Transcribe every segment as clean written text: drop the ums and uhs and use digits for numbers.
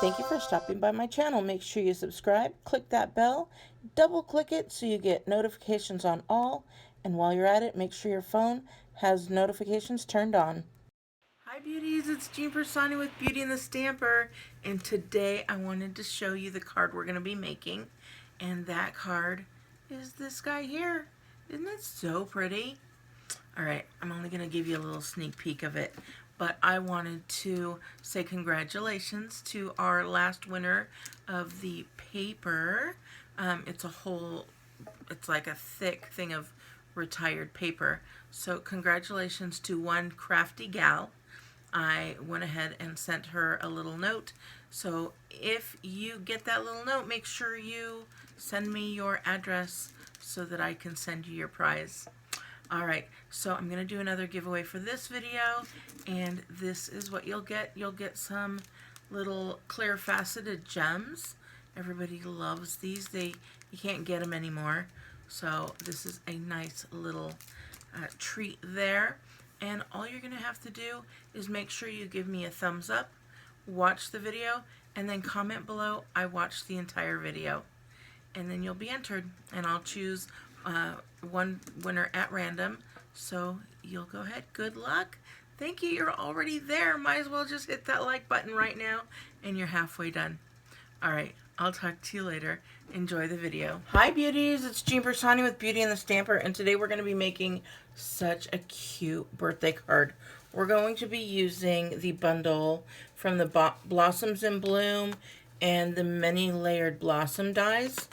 Thank you for stopping by my channel. Make sure you subscribe, click that bell, double click it so you get notifications on all, and while you're at it, make sure your phone has notifications turned on. Hi beauties, it's Piersanti with Beauty and the Stamper, and today I wanted to show you the card we're going to be making, and that card is this guy here. Isn't it so pretty? Alright, I'm only going to give you a little sneak peek of it, but I wanted to say congratulations to our last winner of the paper. It's like a thick thing of retired paper. So congratulations to one crafty gal. I went ahead and sent her a little note. So if you get that little note, make sure you send me your address so that I can send you your prize. Alright, so I'm going to do another giveaway for this video, and this is what you'll get. You'll get some little clear faceted gems. Everybody loves these. You can't get them anymore. So this is a nice little treat there. And all you're going to have to do is make sure you give me a thumbs up, watch the video, and then comment below, I watched the entire video. And then you'll be entered, and I'll choose one winner at random. So you'll go ahead. Good luck. Thank you. You're already there. Might as well just hit that like button right now, and you're halfway done. Alright, I'll talk to you later. Enjoy the video. Hi beauties, it's Piersanti with Beauty and the Stamper, and today we're going to be making such a cute birthday card. We're going to be using the bundle from the Blossoms in Bloom and the Many Layered Blossom dies.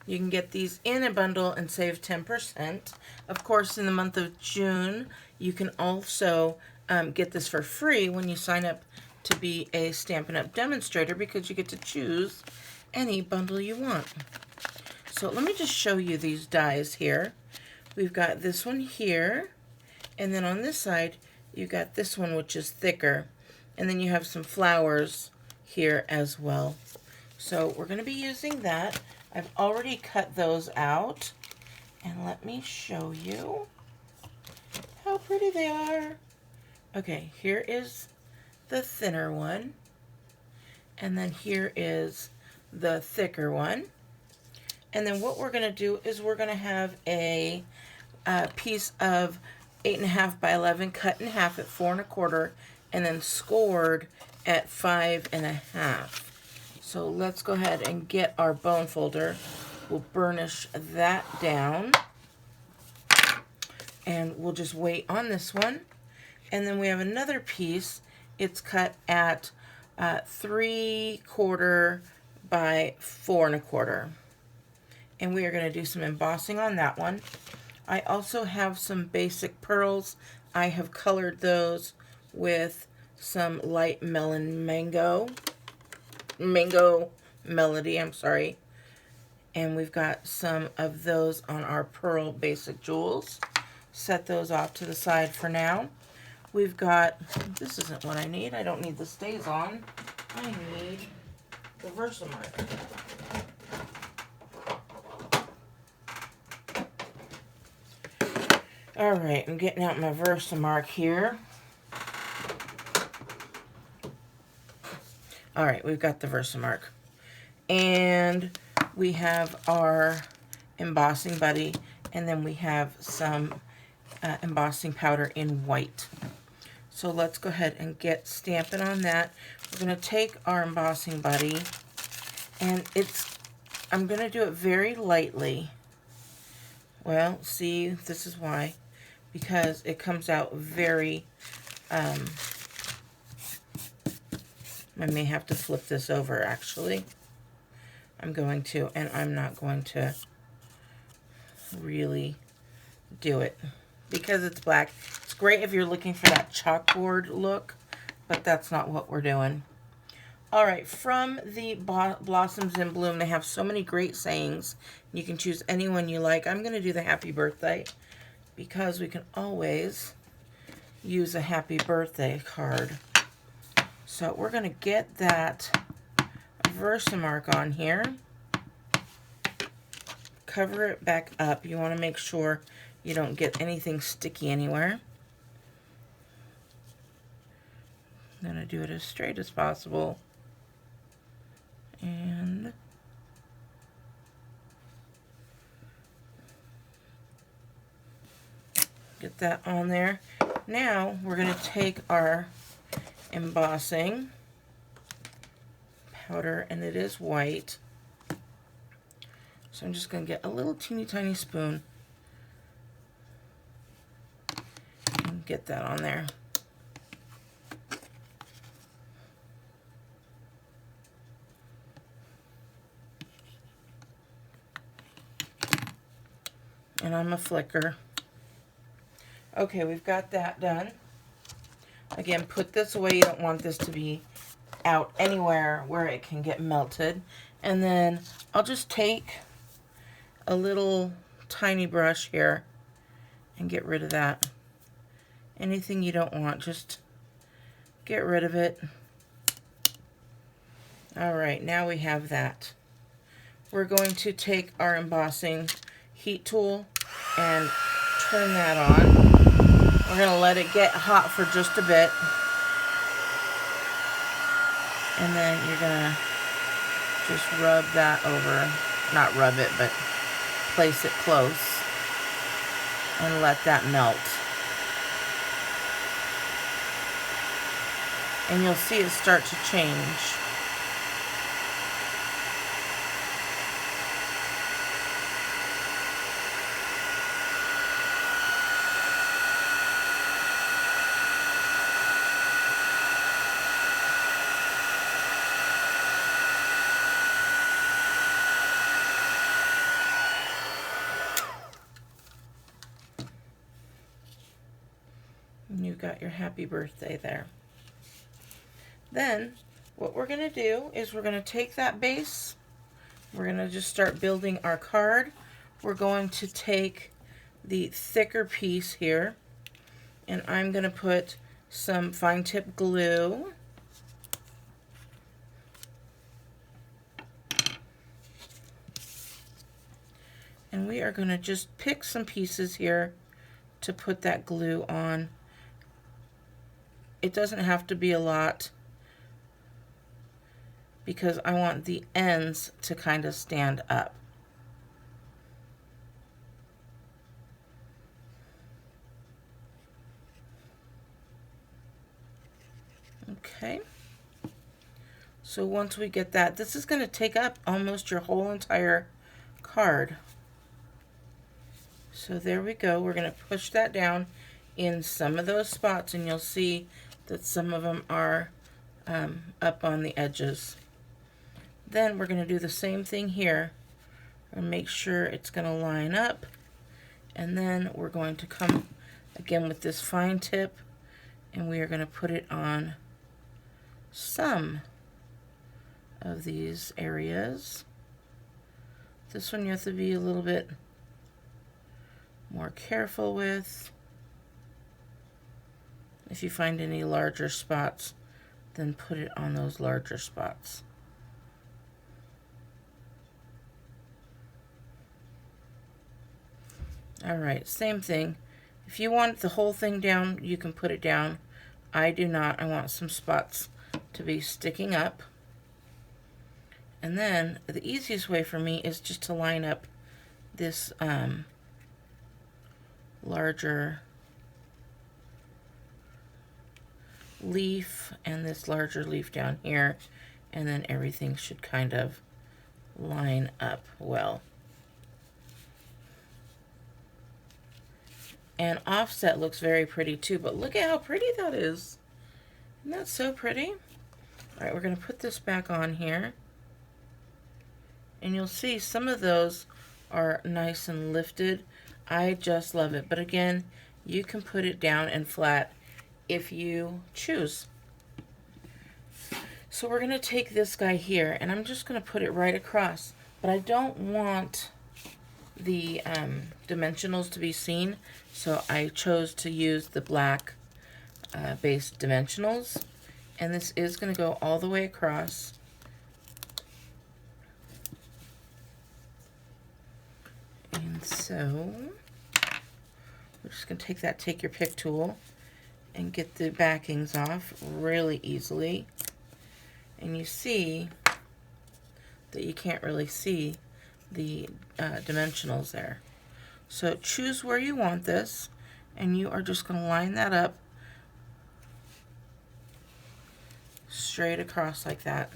You can get these in a bundle and save 10%. Of course, in the month of June, you can also get this for free when you sign up to be a Stampin' Up! Demonstrator, because you get to choose any bundle you want. So let me just show you these dies here. We've got this one here, and then on this side, you've got this one, which is thicker. And then you have some flowers here as well. So we're going to be using that. I've already cut those out, and let me show you how pretty they are. Okay, here is the thinner one, and then here is the thicker one. And then what we're going to do is we're going to have a piece of 8.5 by 11 cut in half at 4 1/4, and then scored at 5 1/2. So let's go ahead and get our bone folder. We'll burnish that down, and we'll just wait on this one. And then we have another piece. It's cut at 3 1/4 by 4 1/4. And we are going to do some embossing on that one. I also have some basic pearls. I have colored those with some light mango melody, I'm sorry. And we've got some of those on our pearl basic jewels. Set those off to the side for now. We've got, this isn't what I need. I don't need the stays on. I need the Versamark. Alright, I'm getting out my Versamark here. Alright, we've got the Versamark. And we have our embossing buddy, and then we have some embossing powder in white. So let's go ahead and get stamping on that. We're going to take our embossing buddy, and I'm going to do it very lightly. Well, see, this is why. Because it comes out very, I may have to flip this over, actually. I'm going to, and I'm not going to really do it because it's black. It's great if you're looking for that chalkboard look, but that's not what we're doing. All right, from the Blossoms in Bloom, they have so many great sayings. You can choose any one you like. I'm going to do the happy birthday because we can always use a happy birthday card. So we're going to get that Versamark on here. Cover it back up. You want to make sure you don't get anything sticky anywhere. I'm going to do it as straight as possible. that on there. Now we're going to take our embossing powder, and it is white. So I'm just going to get a little teeny tiny spoon and get that on there. And I'm a flicker. Okay, we've got that done. Again, put this away. You don't want this to be out anywhere where it can get melted. And then I'll just take a little tiny brush here and get rid of that. Anything you don't want, just get rid of it. All right, now we have that. We're going to take our embossing heat tool and turn that on. We're going to let it get hot for just a bit. And then you're going to just rub that over. Not rub it, but place it close and let that melt. And you'll see it start to change. And you've got your happy birthday there. Then what we're going to do is we're going to take that base. We're going to just start building our card. We're going to take the thicker piece here, and I'm going to put some fine tip glue. And we are going to just pick some pieces here to put that glue on. It doesn't have to be a lot, because I want the ends to kind of stand up. Okay. So once we get that, this is going to take up almost your whole entire card. So there we go. We're going to push that down in some of those spots, and you'll see that some of them are up on the edges. Then we're going to do the same thing here and make sure it's going to line up. And then we're going to come again with this fine tip, and we are going to put it on some of these areas. This one you have to be a little bit more careful with. If you find any larger spots, then put it on those larger spots. All right, same thing. If you want the whole thing down, you can put it down. I do not. I want some spots to be sticking up. And then the easiest way for me is just to line up this larger leaf and this larger leaf down here, and then everything should kind of line up well. And offset looks very pretty too, but look at how pretty that is. Isn't that so pretty? All right, we're going to put this back on here, and you'll see some of those are nice and lifted. I just love it. But again, you can put it down and flat if you choose. So we're going to take this guy here, and I'm just going to put it right across, but I don't want the dimensionals to be seen, so I chose to use the black base dimensionals, and this is going to go all the way across. And so we're just going to take that take your pick tool and get the backings off really easily. And you see that you can't really see the dimensionals there. So choose where you want this, and you are just going to line that up straight across like that.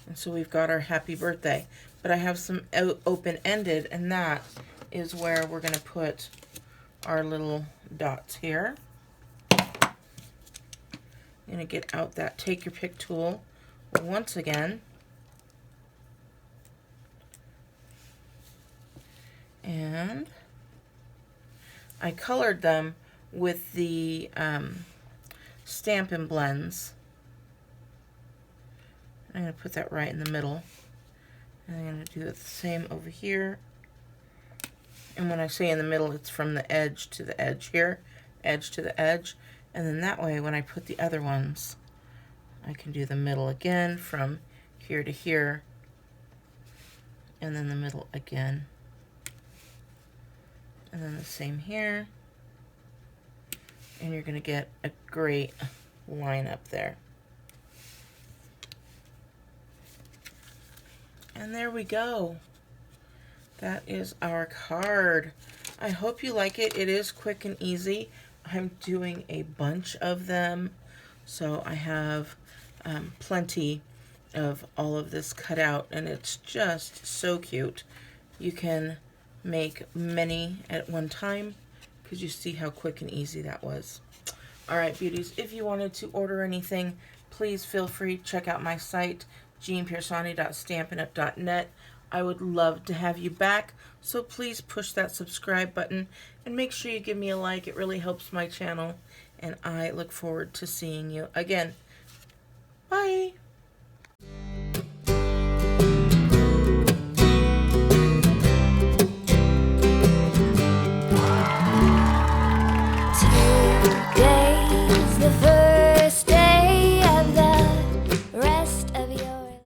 And so we've got our happy birthday. But I have some open-ended, and that is where we're going to put our little dots here. I'm going to get out that take your pick tool once again. And I colored them with the Stampin' Blends. I'm going to put that right in the middle. And I'm going to do it the same over here. And when I say in the middle, it's from the edge to the edge here, edge to the edge. And then that way, when I put the other ones, I can do the middle again from here to here, and then the middle again. And then the same here. And you're going to get a great line up there. And there we go. That is our card. I hope you like it. It is quick and easy. I'm doing a bunch of them, so I have plenty of all of this cut out, and it's just so cute. You can make many at one time because you see how quick and easy that was. All right, beauties, if you wanted to order anything, please feel free to check out my site, jeanpiersanti.stampinup.net. I would love to have you back, so please push that subscribe button and make sure you give me a like. It really helps my channel, and I look forward to seeing you again. Bye!